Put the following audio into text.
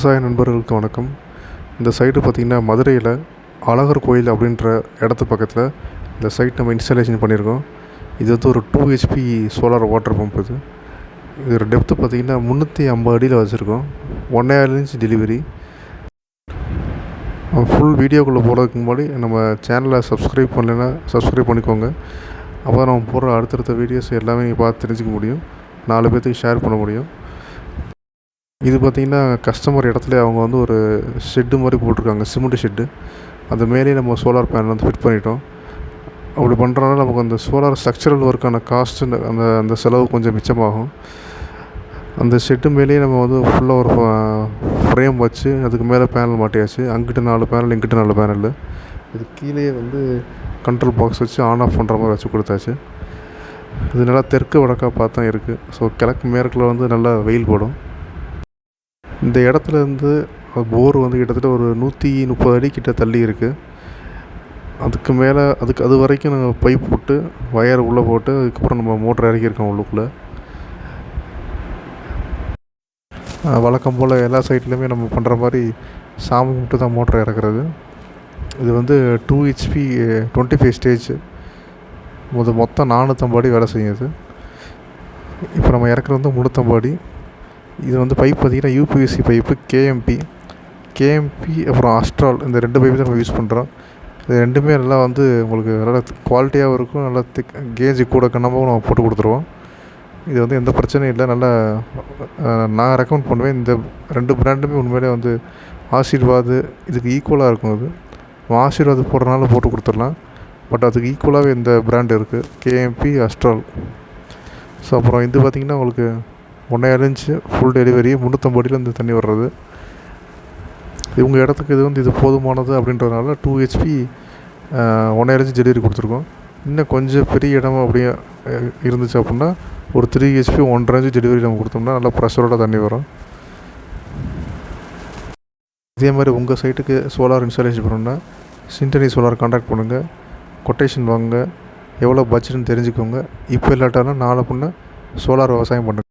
விவசாய நண்பர்களுக்கு வணக்கம். இந்த சைட்டு பார்த்திங்கன்னா மதுரையில் அழகர் கோயில் அப்படின்ற இடத்து பக்கத்தில் இந்த சைட் நம்ம இன்ஸ்டாலேஷன் பண்ணியிருக்கோம். இது வந்து ஒரு 2 ஹெச்பி சோலார் வாட்டர் பம்ப். இதோட டெப்த்து பார்த்திங்கன்னா 350 அடியில் வச்சுருக்கோம். 1.5 இன்ச் டெலிவரி. ஃபுல் வீடியோக்குள்ளே போகிறதுக்கு முன்னாடி நம்ம சேனலை சப்ஸ்கிரைப் பண்ணலைன்னா சப்ஸ்கிரைப் பண்ணிக்கோங்க. அப்போ தான் நம்ம போடுற அடுத்தடுத்த வீடியோஸ் எல்லாமே நீங்கள் பார்த்து தெரிஞ்சுக்க முடியும், 4 பேர்த்துக்கு ஷேர் பண்ண முடியும். இது பார்த்திங்கன்னா கஸ்டமர் இடத்துல அவங்க வந்து ஒரு ஷெட்டு மாதிரி போட்டிருக்காங்க, சிமெண்ட் ஷெட்டு. அந்த மேலேயே நம்ம சோலார் பேனல் வந்து ஃபிட் பண்ணிட்டோம். அப்படி பண்ணுறதுனால நமக்கு அந்த சோலார் ஸ்ட்ரக்சரல் ஒர்க்கான காஸ்ட்டு அந்த செலவு கொஞ்சம் மிச்சமாகும். அந்த ஷெட்டு மேலேயே நம்ம வந்து ஃபுல்லாக ஒரு ஃப்ரேம் வச்சு அதுக்கு மேலே பேனல் மாட்டியாச்சு. அங்கிட்டு 4 பேனல், இங்கிட்டு 4 பேனல். இது கீழே வந்து கண்ட்ரோல் பாக்ஸ் வச்சு ஆன் ஆஃப் பண்ணுற மாதிரி வச்சு கொடுத்தாச்சு. இது நல்லா தெற்கு வடக்காக பார்த்து தான் இருக்குது. ஸோ கிழக்கு மேற்கில் வந்து நல்லா வெயில் போடும். இந்த இடத்துலேருந்து போர் வந்து கிட்டத்தட்ட ஒரு 130 அடி கிட்ட தள்ளி இருக்குது. அதுக்கு மேலே அது வரைக்கும் நாங்கள் பைப் போட்டு வயர் உள்ளே போட்டு அதுக்கப்புறம் நம்ம மோட்டர் இறக்கியிருக்கோம் உள்ளுக்குள்ளே. வழக்கம் போல் எல்லா சைட்லேயுமே நம்ம பண்ணுற மாதிரி சாமி மட்டும் தான் மோட்டர் இறக்குறது. இது வந்து 2 ஹெச்பி 25 ஸ்டேஜ். மொத்தம் 450 அடி வேலை செய்யுது. இப்போ நம்ம இறக்குறது வந்து 350 அடி. இது வந்து பைப் பார்த்திங்கன்னா யூபிஎஸ்சி பைப்பு, கேஎம்பி அப்புறம் அஸ்ட்ரால், இந்த 2 பைப்பு தான் நம்ம யூஸ் பண்ணுறோம். இது ரெண்டுமே நல்லா வந்து உங்களுக்கு நல்லா குவாலிட்டியாகவும் இருக்கும், நல்லா கேஜி கூட கண்ணமாகவும் நம்ம போட்டு கொடுத்துருவோம். இது வந்து எந்த பிரச்சனையும் இல்லை. நல்லா நான் ரெக்கமெண்ட் பண்ணுவேன். இந்த 2 பிராண்டுமே உண்மையிலே வந்து ஆசீர்வாத் இதுக்கு ஈக்குவலாக இருக்கும். அது ஆசீர்வாத் போடுறதுனால போட்டு கொடுத்துடலாம். பட் அதுக்கு ஈக்குவலாகவே இந்த பிராண்டு இருக்குது, கேஎம்பி, அஸ்ட்ரால். ஸோ அப்புறம் இது பார்த்திங்கன்னா உங்களுக்கு 1.5 இன்ச்சு ஃபுல் டெலிவரி, 350 அடியில் இந்த தண்ணி வர்றது. இவங்க இடத்துக்கு இது வந்து இது போதுமானது அப்படின்றதுனால 2 ஹெச்பி 1.5 இன்ச் டெலிவரி கொடுத்துருக்கோம். இன்னும் கொஞ்சம் பெரிய இடமா அப்படியே இருந்துச்சு அப்படின்னா ஒரு 3 ஹெச்பி 1.5 இன்ச் டெலிவரி நம்ம கொடுத்தோம்னா நல்லா ப்ரெஷரோட தண்ணி வரும். இதே மாதிரி உங்கள் சைட்டுக்கு சோலார் இன்ஸ்டாலேஷன் பண்ணணுன்னா சிண்டனி சோலார் கான்டாக்ட் பண்ணுங்கள், கொட்டேஷன் வாங்க, எவ்வளோ பட்ஜெட்னு தெரிஞ்சுக்கோங்க. இப்போ இல்லாட்டாலும் நாளை பின்ன சோலார் விவசாயம் பண்ணுங்கள்.